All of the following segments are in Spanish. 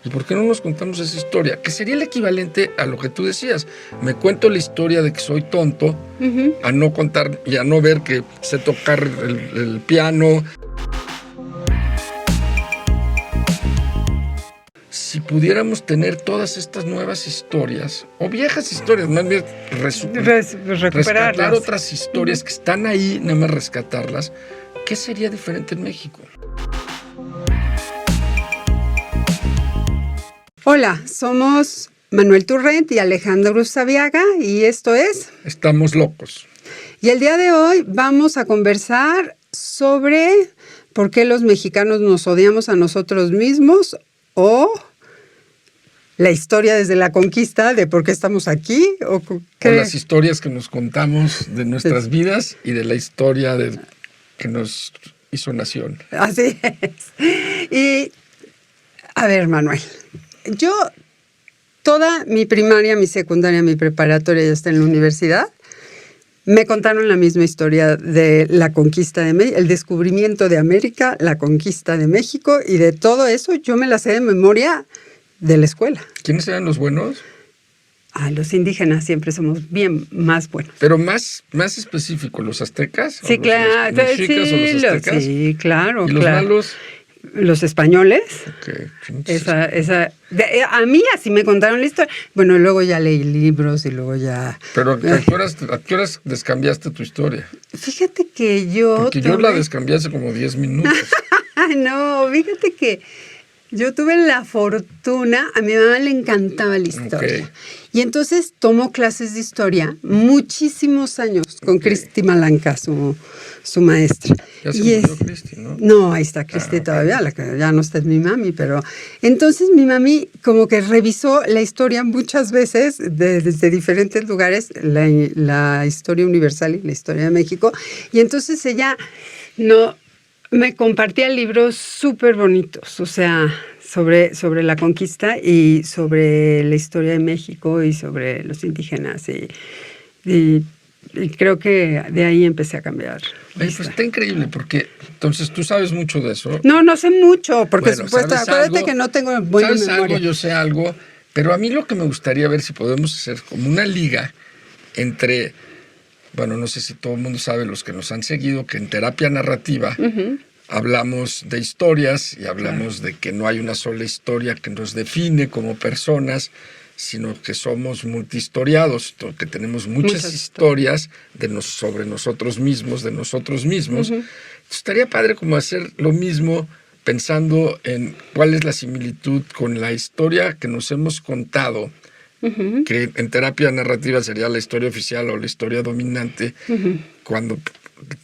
¿Y por qué no nos contamos esa historia? Que sería el equivalente a lo que tú decías. Me cuento la historia de que soy tonto, a no contar y a no ver que sé tocar el piano. Si pudiéramos tener todas estas nuevas historias, o viejas historias, más bien rescatar otras historias que están ahí, nada más rescatarlas, ¿qué sería diferente en México? Hola, somos Manuel Turrent y Alejandro Usabiaga y esto es... Estamos locos. Y el día de hoy vamos a conversar sobre por qué los mexicanos nos odiamos a nosotros mismos o la historia desde la conquista de por qué estamos aquí. O las historias que nos contamos de nuestras vidas y de la historia que nos hizo nación. Así es. Y, a ver, Manuel, yo toda mi primaria, mi secundaria, mi preparatoria y hasta en la universidad me contaron la misma historia de la conquista de México, el descubrimiento de América, la conquista de México y de todo eso yo me la sé de memoria de la escuela. ¿Quiénes eran los buenos? Los indígenas siempre somos bien más buenos. Pero más específico, ¿los aztecas? Sí, claro. ¿Los mexicas o los aztecas? Sí, claro. ¿Y los malos? Los españoles. Okay. A mí así me contaron la historia. Bueno, luego ya leí libros y luego ya... ¿Pero a qué horas descambiaste tu historia? Fíjate que yo... Porque yo la descambié hace como 10 minutos. No, fíjate que yo tuve la fortuna, a mi mamá le encantaba la historia. Okay. Y entonces tomó clases de historia muchísimos años con Cristi Malanca, su maestra. Ya se murió Cristi, ¿no? No, ahí está Cristi todavía, la que ya no está es mi mami, pero... Entonces mi mami como que revisó la historia muchas veces desde diferentes lugares, la historia universal y la historia de México, y entonces ella me compartía libros súper bonitos, o sea... Sobre la conquista y sobre la historia de México y sobre los indígenas. Y creo que de ahí empecé a cambiar. Oye, pues está increíble, porque entonces tú sabes mucho de eso. No sé mucho, porque supuestamente acuérdate que no tengo buena memoria. Sabes algo, yo sé algo, pero a mí lo que me gustaría ver si podemos hacer como una liga entre, bueno, no sé si todo el mundo sabe, los que nos han seguido, que en terapia narrativa... hablamos de historias y hablamos de que no hay una sola historia que nos define como personas, sino que somos multihistoriados, que tenemos muchas historias sobre nosotros mismos, de nosotros mismos. Estaría padre como hacer lo mismo pensando en cuál es la similitud con la historia que nos hemos contado, que en terapia narrativa sería la historia oficial o la historia dominante, cuando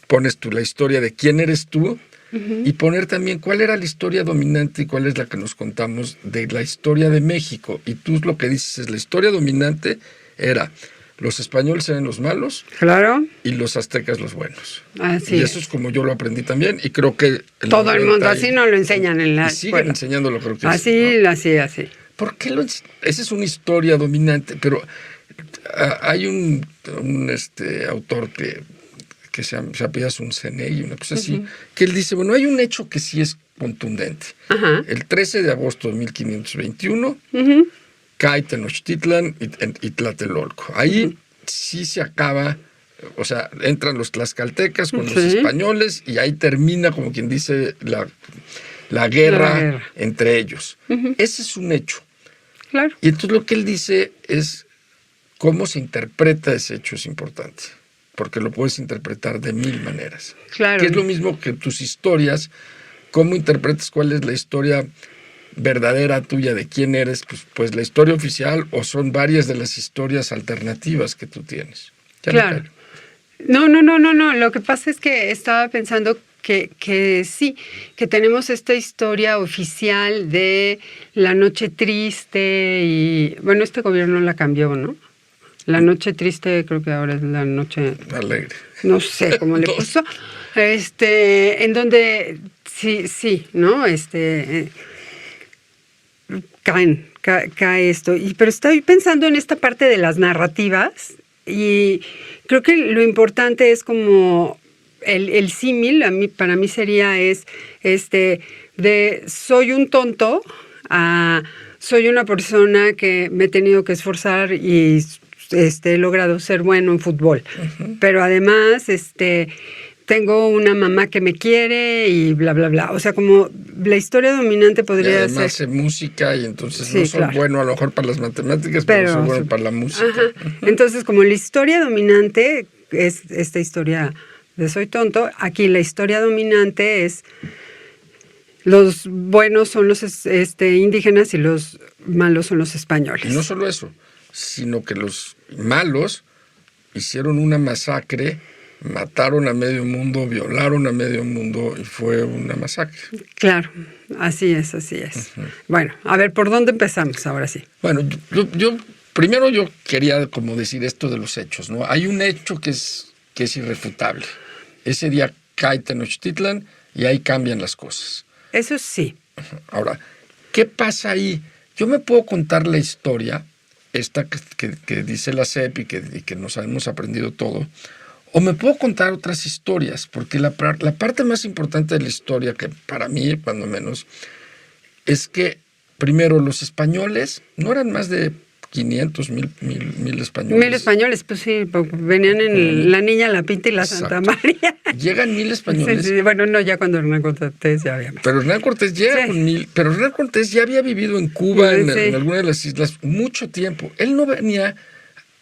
pones tú la historia de quién eres tú, y poner también cuál era la historia dominante y cuál es la que nos contamos de la historia de México. Y tú lo que dices es la historia dominante era los españoles eran los malos, claro, y los aztecas los buenos. Así y eso es como yo lo aprendí también y creo que... Todo el mundo así no lo enseñan en la escuela. Siguen enseñándolo, creo que así, ¿no? Así. ¿Por qué esa es una historia dominante? Pero hay un autor que se apellida Unceney, una cosa así, que él dice, bueno, hay un hecho que sí es contundente. El 13 de agosto de 1521 cae Tenochtitlan y Tlatelolco. Ahí sí se acaba, o sea, entran los tlaxcaltecas con los españoles y ahí termina, como quien dice, la guerra entre ellos. Ese es un hecho. Claro. Y entonces lo que él dice es cómo se interpreta ese hecho es importante, porque lo puedes interpretar de 1000 maneras. Claro. Que es lo mismo que tus historias, cómo interpretas cuál es la historia verdadera tuya de quién eres, pues la historia oficial o son varias de las historias alternativas que tú tienes. Claro. No. Lo que pasa es que estaba pensando que sí, que tenemos esta historia oficial de la noche triste y, bueno, este gobierno la cambió, ¿no? La noche triste creo que ahora es la noche... alegre. No sé cómo le puso. En donde sí, ¿no? Cae esto. Pero estoy pensando en esta parte de las narrativas y creo que lo importante es como el símil, para mí sería de soy un tonto soy una persona que me he tenido que esforzar y he logrado ser bueno en fútbol. Pero además, tengo una mamá que me quiere y bla, bla, bla. O sea, como la historia dominante podría ser... Y además hace música y entonces Sí, no soy claro. bueno a lo mejor para las matemáticas, pero soy bueno para la música. Ajá. Entonces, como la historia dominante es esta historia de Soy Tonto, aquí la historia dominante es los buenos son los indígenas y los malos son los españoles. Y no solo eso, sino que los malos hicieron una masacre, mataron a medio mundo, violaron a medio mundo y fue una masacre. Claro, así es, así es. Bueno, a ver, ¿por dónde empezamos ahora sí? Bueno, primero yo quería como decir esto de los hechos, ¿no? Hay un hecho que es irrefutable. Ese día cae Tenochtitlan y ahí cambian las cosas. Eso sí. Ahora, ¿qué pasa ahí? Yo me puedo contar la historia, esta que dice la SEP y que nos hemos aprendido todo, o me puedo contar otras historias, porque la parte más importante de la historia, que para mí, cuando menos, es que, primero, los españoles no eran más de 500, mil españoles. 1000 españoles, pues sí, venían en La Niña, la Pinta y la Santa María. Llegan 1000 españoles. Sí, bueno, no, ya cuando Hernán Cortés ya había más. Pero Hernán Cortés llega con 1000, pero Hernán Cortés ya había vivido en Cuba, en alguna de las islas, mucho tiempo. Él no venía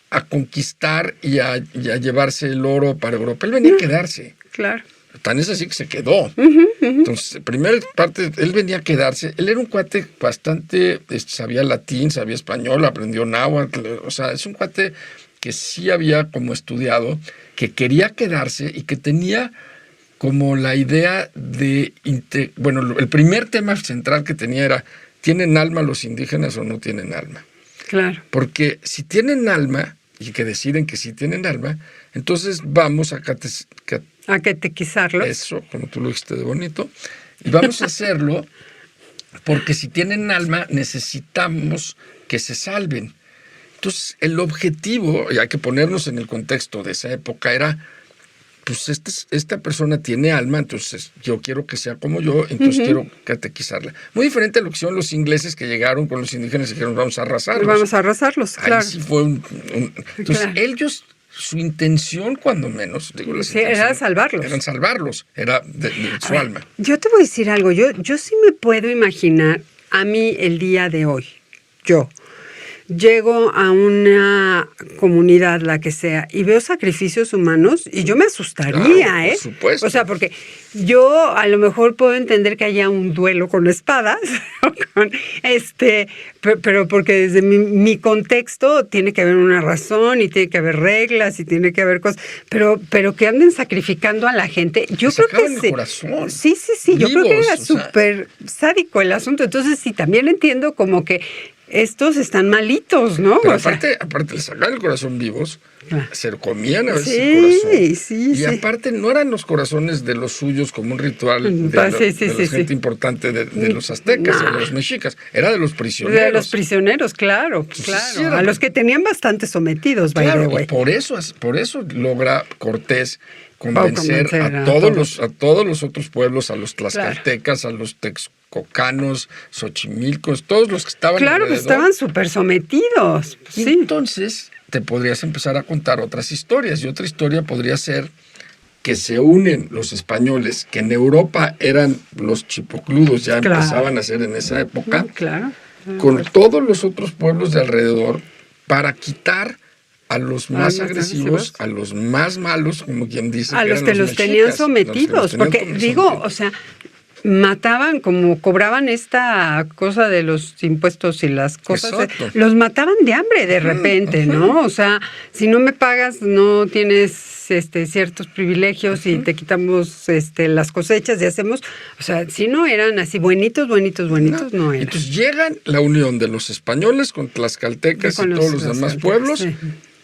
a conquistar y a llevarse el oro para Europa. Él venía a quedarse. Claro. Tan es así que se quedó. Entonces, primera parte, él venía a quedarse. Él era un cuate bastante, sabía latín, sabía español, aprendió náhuatl. O sea, es un cuate que sí había como estudiado, que quería quedarse y que tenía como la idea de... Bueno, el primer tema central que tenía era, ¿tienen alma los indígenas o no tienen alma? Claro. Porque si tienen alma, y que deciden que sí tienen alma, entonces vamos a catequizarlos. Eso, como tú lo dijiste de bonito. Y vamos a hacerlo porque si tienen alma necesitamos que se salven. Entonces el objetivo, y hay que ponernos en el contexto de esa época, era, pues esta persona tiene alma, entonces yo quiero que sea como yo, entonces quiero catequizarla. Muy diferente a lo que hicieron los ingleses que llegaron con los indígenas y dijeron vamos a arrasarlos. Vamos a arrasarlos, claro. Ahí sí fue entonces claro. Ellos... Su intención, cuando menos, digo, sí, era salvarlos. Eran salvarlos, era de su alma. Yo te voy a decir algo, yo sí me puedo imaginar a mí el día de hoy, yo llego a una comunidad, la que sea, y veo sacrificios humanos y yo me asustaría, claro, por supuesto. O sea, porque yo a lo mejor puedo entender que haya un duelo con espadas, pero porque desde mi contexto tiene que haber una razón y tiene que haber reglas y tiene que haber cosas, pero que anden sacrificando a la gente, yo creo que el corazón. Sí, yo creo que era súper sádico el asunto. Entonces sí, también entiendo como que estos están malitos, ¿no? Pero aparte les sacaban el corazón vivos, se comían a veces el corazón. Sí. Aparte no eran los corazones de los suyos como un ritual de la gente importante de los aztecas, de los mexicas, era de los prisioneros. De los prisioneros, claro. Sí, a los que tenían bastante sometidos, claro, y por eso logra Cortés convencer a todos los otros pueblos, a los tlaxcaltecas, a los texcocanos, xochimilcos, todos los que estaban alrededor. Pues estaban súper sometidos. Y entonces te podrías empezar a contar otras historias, y otra historia podría ser que se unen los españoles, que en Europa eran los chipocludos, ya empezaban a ser en esa época, con todos los otros pueblos de alrededor para quitar a los más agresivos, a los más malos, como quien dice. A los que los tenían sometidos, porque digo, o sea, mataban, como cobraban esta cosa de los impuestos y las cosas, los mataban de hambre de repente, ¿no? O sea, si no me pagas, no tienes ciertos privilegios y te quitamos las cosechas y hacemos, o sea, si no eran así buenitos, no eran. Entonces llegan la unión de los españoles con tlaxcaltecas y todos los demás pueblos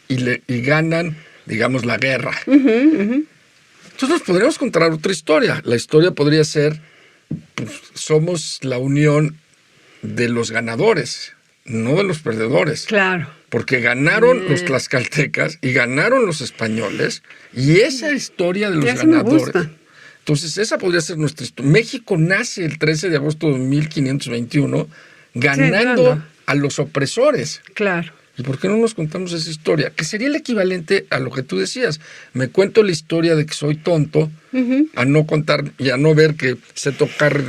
y ganan, digamos, la guerra. Entonces nos podríamos contar otra historia. La historia podría ser, pues, somos la unión de los ganadores, no de los perdedores. Claro. Porque ganaron los tlaxcaltecas y ganaron los españoles, y esa historia de los ganadores. Entonces, esa podría ser nuestra historia. México nace el 13 de agosto de 1521 ganando claro. a los opresores. Claro. ¿Y por qué no nos contamos esa historia? Que sería el equivalente a lo que tú decías. Me cuento la historia de que soy tonto, a no contar y a no ver que sé tocar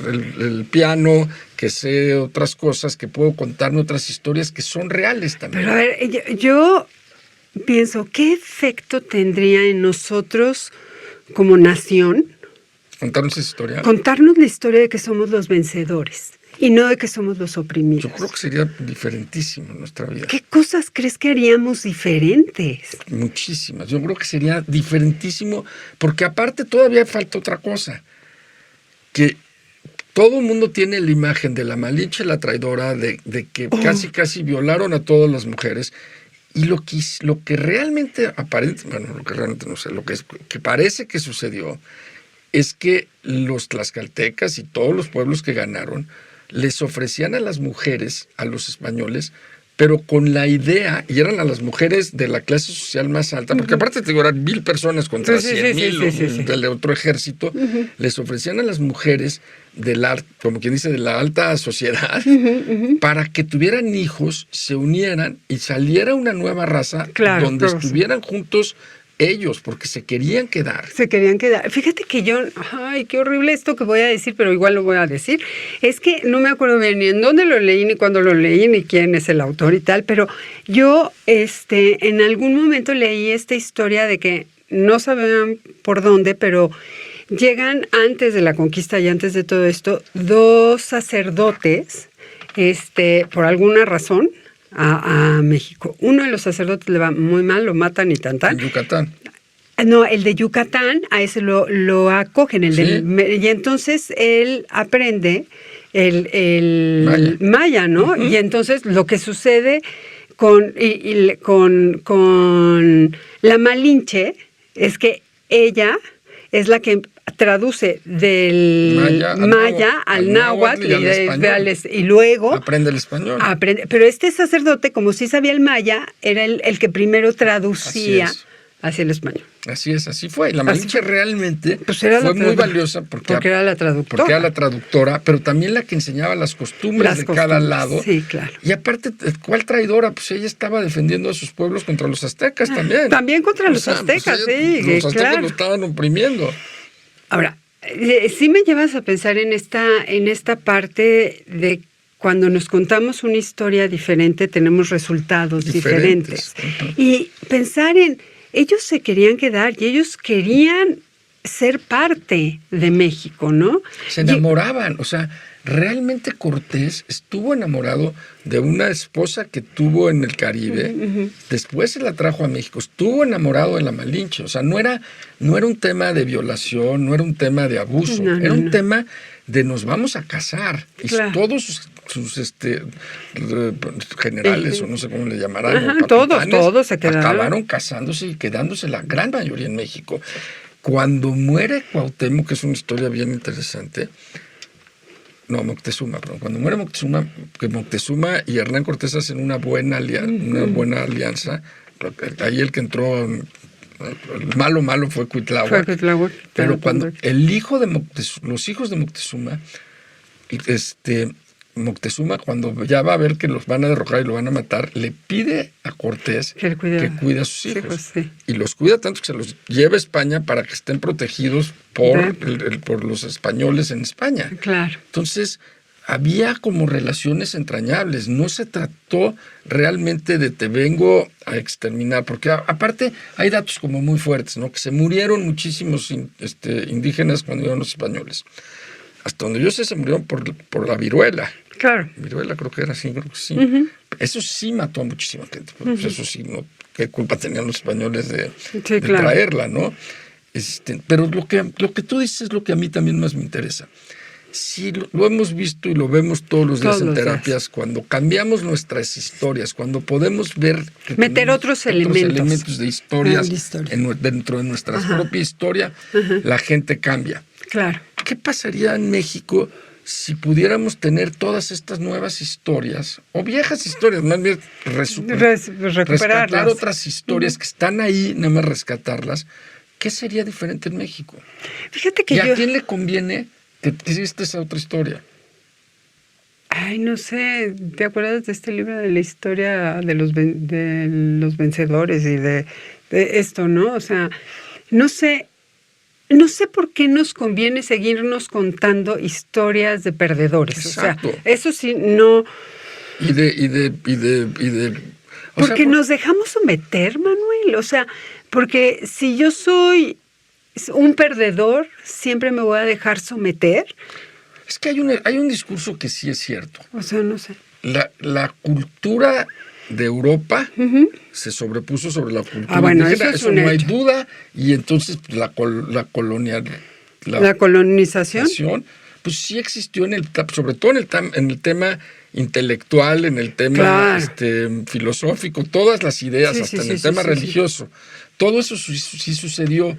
el piano, que sé otras cosas, que puedo contarme otras historias que son reales también. Pero a ver, yo pienso, ¿qué efecto tendría en nosotros como nación Contarnos esa historia. contarnos la historia de que somos los vencedores y no de que somos los oprimidos? Yo creo que sería diferentísimo en nuestra vida. ¿Qué cosas crees que haríamos diferentes? Muchísimas. Yo creo que sería diferentísimo, porque aparte todavía falta otra cosa, que todo el mundo tiene la imagen de la Malinche, la traidora, de que casi violaron a todas las mujeres, y lo que realmente aparente, bueno, lo que realmente no sé, que parece que sucedió, es que los tlaxcaltecas y todos los pueblos que ganaron les ofrecían a las mujeres, a los españoles, pero con la idea, y eran a las mujeres de la clase social más alta, porque aparte te digo, eran 1,000 personas contra 100,000 del otro ejército, les ofrecían a las mujeres como quien dice, de la alta sociedad, para que tuvieran hijos, se unieran y saliera una nueva raza donde estuvieran juntos ellos, porque se querían quedar. Se querían quedar. Fíjate que yo, ay, qué horrible esto que voy a decir, pero igual lo voy a decir. Es que no me acuerdo bien ni en dónde lo leí, ni cuándo lo leí, ni quién es el autor y tal, pero yo en algún momento leí esta historia de que no sabían por dónde, pero llegan antes de la conquista y antes de todo esto, 2 sacerdotes, por alguna razón, a México. Uno de los sacerdotes le va muy mal, lo matan y tan. En Yucatán. No, el de Yucatán, a ese lo acogen. Y entonces él aprende el maya, ¿no? Y entonces lo que sucede con la Malinche es que ella es la que traduce del maya al náhuatl y luego aprende el español. Pero este sacerdote, como sí sabía el maya, era el que primero traducía hacia el español. Así es, así fue. La Malinche realmente fue muy valiosa porque era la traductora. Porque era la traductora, pero también la que enseñaba las costumbres de cada lado. Sí, claro. Y aparte, ¿cuál traidora? Pues ella estaba defendiendo a sus pueblos contra los aztecas también. También contra los aztecas, sí. Los aztecas lo estaban oprimiendo. Ahora, sí me llevas a pensar en esta parte de cuando nos contamos una historia diferente, tenemos resultados diferentes. Y pensar en, ellos se querían quedar y ellos querían ser parte de México, ¿no? Se enamoraban, o sea, realmente Cortés estuvo enamorado de una esposa que tuvo en el Caribe, después se la trajo a México, estuvo enamorado de la Malinche, o sea, no era un tema de violación, no era un tema de abuso, era un tema de nos vamos a casar. Y todos sus generales, o no sé cómo le llamarán, todos se quedaron. Acabaron casándose y quedándose la gran mayoría en México. Cuando muere Cuauhtémoc, que es una historia bien interesante, Moctezuma, perdón. Cuando muere Moctezuma, que Moctezuma y Hernán Cortés hacen una buena alianza. Ahí el que entró, el malo fue Cuitláhuac. Pero cuando el hijo de los hijos de Moctezuma, Moctezuma, cuando ya va a ver que los van a derrocar y lo van a matar, le pide a Cortés que cuide a sus hijos. Y los cuida tanto que se los lleva a España para que estén protegidos por los españoles en España. Claro. Entonces, había como relaciones entrañables. No se trató realmente de te vengo a exterminar, porque aparte hay datos como muy fuertes, ¿no? Que se murieron muchísimos indígenas cuando iban los españoles. Hasta donde yo sé, se murieron por la viruela. Claro. Viruela creo que era así, creo que sí. Eso sí mató a muchísima gente. Pues eso sí, ¿no? ¿Qué culpa tenían los españoles de traerla, no? Pero lo que tú dices es lo que a mí también más me interesa. Sí, lo hemos visto y lo vemos todos los días en terapias, cuando cambiamos nuestras historias, cuando podemos ver... meter otros elementos de historias dentro de nuestra propia historia, la gente cambia. Claro. ¿Qué pasaría en México si pudiéramos tener todas estas nuevas historias, o viejas historias, más bien rescatar otras historias que están ahí, nada más rescatarlas? ¿Qué sería diferente en México? Fíjate que ¿Y a quién le conviene que exista esa otra historia? Ay, no sé, ¿te acuerdas de este libro de la historia de de los vencedores y de esto, ¿no? O sea, no sé, no sé por qué nos conviene seguirnos contando historias de perdedores. Exacto. O sea, eso sí, no. Y de Porque nos dejamos someter, Manuel. O sea, porque si yo soy un perdedor, siempre me voy a dejar someter. Es que hay un discurso que sí es cierto. O sea, no sé. La cultura de Europa se sobrepuso sobre la cultura bueno, indígena, eso es eso un no hay hecho. duda, y entonces la colonización, pues sí existió sobre todo en el tema intelectual, en el tema filosófico, todas las ideas, hasta en el tema religioso. Todo eso sí sucedió,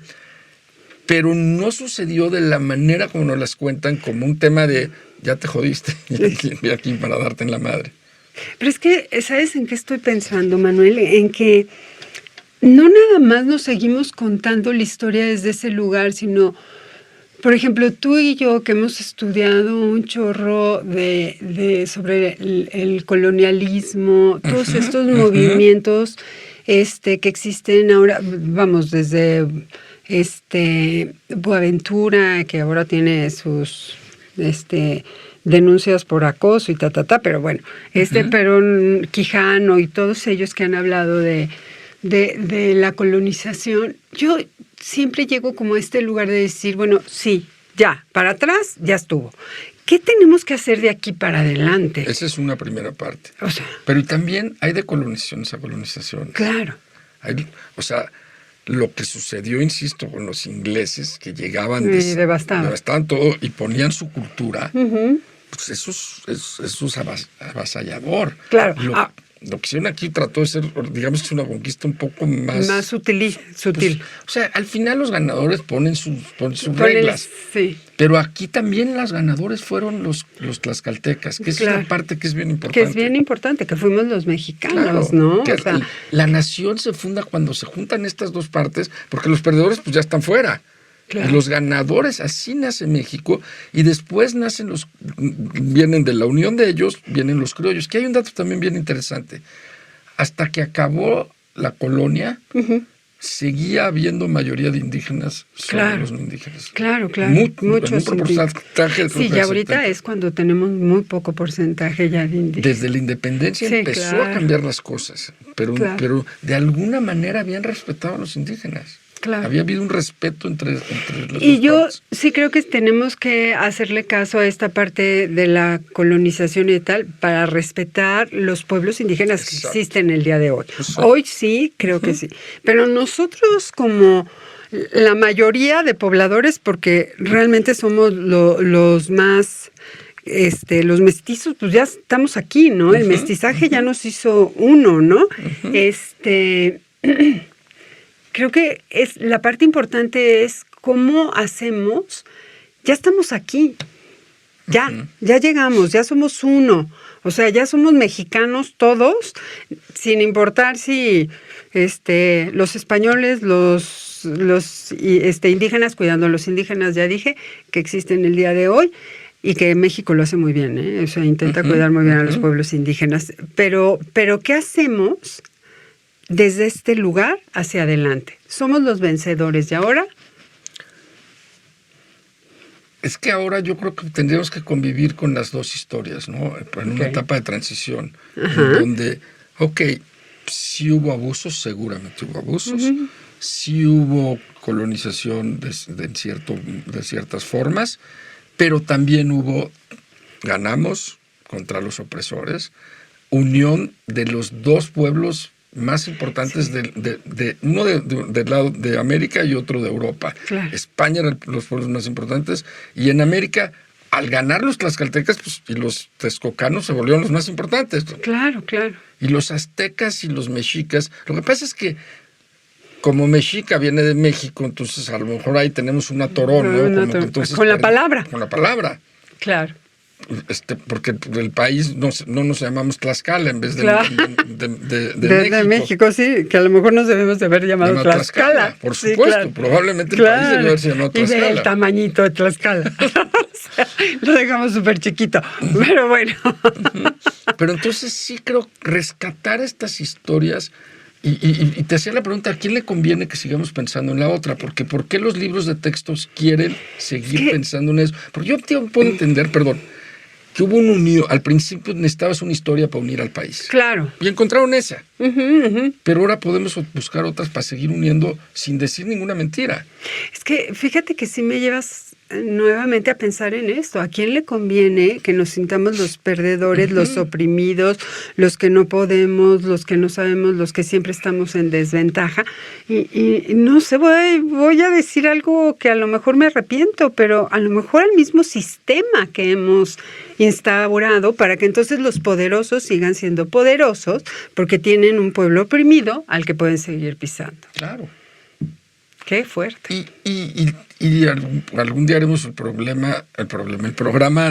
pero no sucedió de la manera como nos las cuentan, como un tema de ya te jodiste, y aquí para darte en la madre. Pero es que, ¿sabes en qué estoy pensando, Manuel? En que no nada más nos seguimos contando la historia desde ese lugar, sino, por ejemplo, tú y yo que hemos estudiado un chorro sobre el colonialismo, todos estos movimientos que existen ahora, vamos, desde Boaventura, que ahora tiene sus denuncias por acoso y pero bueno, Perón, Quijano y todos ellos que han hablado de la colonización, yo siempre llego como a este lugar de decir, bueno, sí, ya, para atrás, ya estuvo. ¿Qué tenemos que hacer de aquí para adelante? Esa es una primera parte. O sea, pero también hay de colonizaciones a colonizaciones. Claro. O sea, lo que sucedió, insisto, con los ingleses que llegaban y devastaban todo y ponían su cultura, pues eso es avasallador. Claro. Lo que hicieron aquí trató de ser, digamos que es una conquista un poco más sutil. Pues, o sea, al final los ganadores ponen sus reglas. Sí. Pero aquí también los ganadores fueron los tlaxcaltecas, que es una parte que es bien importante. Que es bien importante, que fuimos los mexicanos, ¿no? Que la nación se funda cuando se juntan estas dos partes, porque los perdedores pues ya están fuera. Claro. Y los ganadores, así nace México, y después vienen de la unión de ellos, vienen los criollos, que hay un dato también bien interesante. Hasta que acabó la colonia, seguía habiendo mayoría de indígenas sobre los no indígenas. Claro. Muchos porcentaje. Sí, ya ahorita es cuando tenemos muy poco porcentaje ya de indígenas. Desde la independencia empezó a cambiar las cosas, pero de alguna manera habían respetado a los indígenas. Claro. Había habido un respeto entre las y dos yo partes. Sí creo que tenemos que hacerle caso a esta parte de la colonización y tal para respetar los pueblos indígenas que existen el día de hoy. Hoy sí, creo que sí. Pero nosotros como la mayoría de pobladores, porque realmente somos los más... los mestizos, pues ya estamos aquí, ¿no? El mestizaje ya nos hizo uno, ¿no? Creo que la parte importante es cómo hacemos, ya estamos aquí, ya llegamos, ya somos uno, o sea, ya somos mexicanos todos, sin importar si los españoles, los indígenas, cuidando a los indígenas, ya dije, que existen el día de hoy, y que México lo hace muy bien, ¿eh? O sea, intenta cuidar muy bien a los pueblos indígenas, pero ¿qué hacemos desde este lugar hacia adelante? Somos los vencedores y ahora... Es que ahora yo creo que tendríamos que convivir con las dos historias, ¿no? En una etapa de transición, en donde, sí hubo abusos, seguramente hubo abusos, sí hubo colonización de ciertas formas, pero también ganamos contra los opresores, unión de los dos pueblos más importantes uno del lado de América y otro de Europa. Claro. España eran los pueblos más importantes, y en América, al ganar los tlaxcaltecas, pues, y los texcocanos se volvieron los más importantes. Claro. Y los aztecas y los mexicas. Lo que pasa es que como mexica viene de México, entonces a lo mejor ahí tenemos un atorón, ¿no? Con la palabra. Con la palabra. Claro. Porque el país no nos llamamos Tlaxcala en vez de México, sí, que a lo mejor nos debemos de haber llamado Tlaxcala. Por supuesto, probablemente el país debe haberse llamado Tlaxcala. Y ve el tamañito de Tlaxcala. Lo dejamos súper chiquito, pero bueno. Pero entonces sí creo rescatar estas historias y te hacía la pregunta, ¿a quién le conviene que sigamos pensando en la otra? Porque ¿por qué los libros de textos quieren seguir pensando en eso? Porque yo puedo entender, perdón, que hubo un unido. Al principio necesitabas una historia para unir al país. Claro. Y encontraron esa. Pero ahora podemos buscar otras para seguir uniendo sin decir ninguna mentira. Es que fíjate que sí me llevas nuevamente a pensar en esto. ¿A quién le conviene que nos sintamos los perdedores, los oprimidos, los que no podemos, los que no sabemos, los que siempre estamos en desventaja? Y no sé, voy a decir algo que a lo mejor me arrepiento, pero a lo mejor al mismo sistema que hemos instaurado para que entonces los poderosos sigan siendo poderosos porque tienen un pueblo oprimido al que pueden seguir pisando. Claro. Qué fuerte. Y algún día haremos el programa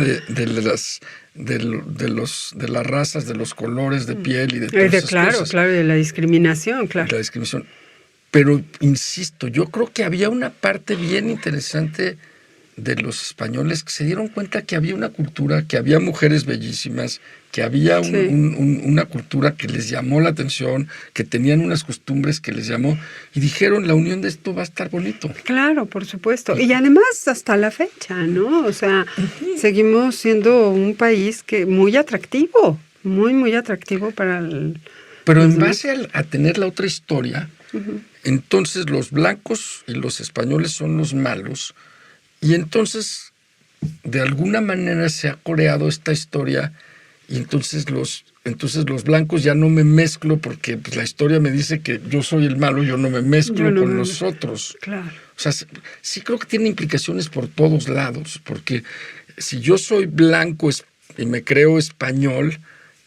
de las razas, de los colores de piel y de todas esas cosas. Claro, de la discriminación, claro. La discriminación. Pero, insisto, yo creo que había una parte bien interesante de los españoles que se dieron cuenta que había una cultura, que había mujeres bellísimas, que había una cultura que les llamó la atención, que tenían unas costumbres que les llamó, y dijeron, la unión de esto va a estar bonito. Claro, por supuesto. Y además hasta la fecha, ¿no? O sea, seguimos siendo un país que muy atractivo, muy atractivo para el... Pero en base a tener la otra historia, entonces los blancos y los españoles son los malos, y entonces, de alguna manera se ha coreado esta historia y entonces los blancos ya no me mezclo porque pues, la historia me dice que yo soy el malo, yo no me mezclo con los otros. Claro. O sea, sí creo que tiene implicaciones por todos lados, porque si yo soy blanco y me creo español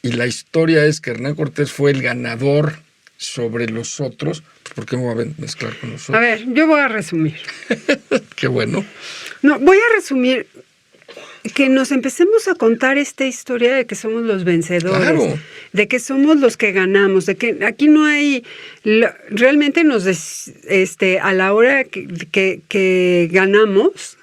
y la historia es que Hernán Cortés fue el ganador sobre los otros, ¿por qué me voy a mezclar con los otros? A ver, yo voy a resumir. Qué bueno. No, voy a resumir que nos empecemos a contar esta historia de que somos los vencedores, claro, de que somos los que ganamos, de que aquí no hay... Realmente a la hora que ganamos,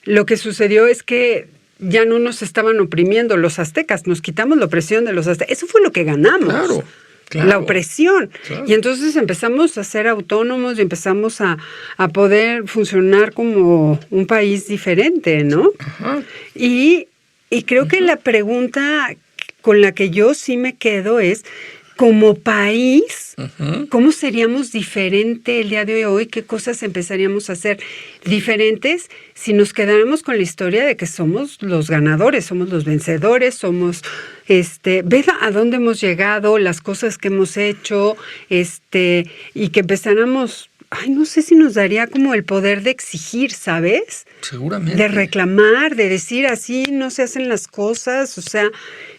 lo que sucedió es que ya no nos estaban oprimiendo los aztecas, nos quitamos la opresión de los aztecas. Eso fue lo que ganamos. Claro. La opresión. Claro. Y entonces empezamos a ser autónomos y empezamos a poder funcionar como un país diferente, ¿no? Ajá. Y creo que la pregunta con la que yo sí me quedo es, como país, ¿cómo seríamos diferente el día de hoy? ¿Qué cosas empezaríamos a hacer diferentes si nos quedáramos con la historia de que somos los ganadores, somos los vencedores, somos, ve a dónde hemos llegado, las cosas que hemos hecho, y que empezáramos, no sé si nos daría como el poder de exigir, ¿sabes? Seguramente. De reclamar, de decir así no se hacen las cosas, o sea,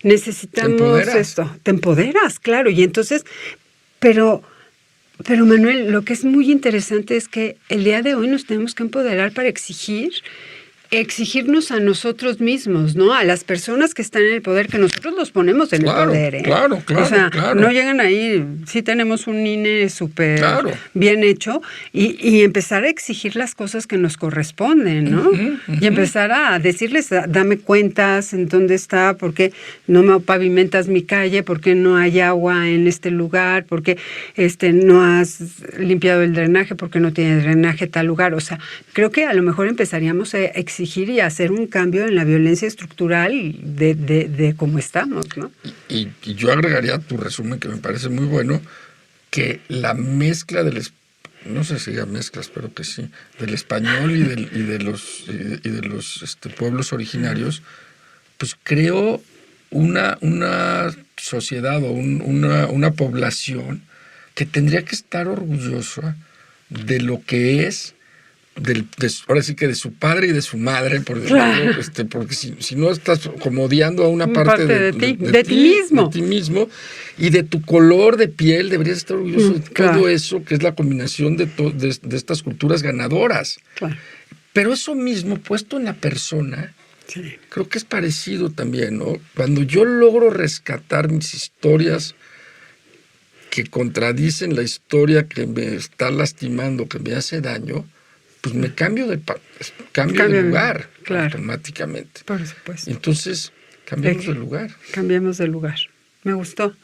necesitamos esto. Te empoderas, claro, y entonces, pero Manuel, lo que es muy interesante es que el día de hoy nos tenemos que empoderar para exigirnos a nosotros mismos, ¿no? A las personas que están en el poder, que nosotros los ponemos en el poder, ¿eh? Claro. O sea, no llegan ahí, sí tenemos un INE súper bien hecho, y empezar a exigir las cosas que nos corresponden, ¿no? Y empezar a decirles, dame cuentas en dónde está, por qué no me pavimentas mi calle, por qué no hay agua en este lugar, por qué no has limpiado el drenaje, por qué no tiene drenaje tal lugar. O sea, creo que a lo mejor empezaríamos a exigir y hacer un cambio en la violencia estructural de cómo estamos, ¿no? Y yo agregaría a tu resumen, que me parece muy bueno, que la mezcla no sé si hay mezclas, pero que sí, del español y de los pueblos originarios, pues creó una sociedad o una población que tendría que estar orgullosa de lo que es, ahora sí que de su padre y de su madre, porque si no estás como odiando a una parte de ti mismo y de tu color de piel, deberías estar orgulloso de todo eso, que es la combinación de estas culturas ganadoras. Claro. Pero eso mismo, puesto en la persona, creo que es parecido también, ¿no? Cuando yo logro rescatar mis historias que contradicen la historia que me está lastimando, que me hace daño, pues me cambio de lugar automáticamente. Por supuesto. Entonces, cambiamos de lugar. Cambiemos de lugar. Me gustó.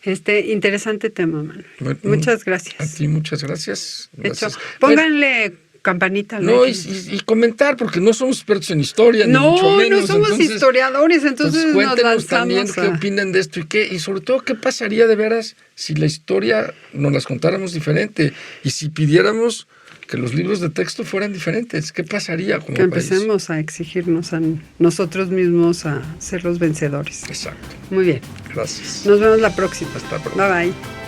Interesante tema, Manuel. Bueno, muchas gracias. A ti, muchas gracias. Hecho. Pónganle campanita. No, y comentar, porque no somos expertos en historia, ni mucho menos. No somos historiadores, entonces cuéntenos también qué opinan de esto y sobre todo qué pasaría de veras si la historia nos las contáramos diferente y si pidiéramos que los libros de texto fueran diferentes. ¿Qué pasaría como que empecemos a exigirnos a nosotros mismos a ser los vencedores. Exacto. Muy bien. Gracias. Nos vemos la próxima. Hasta pronto. Bye bye.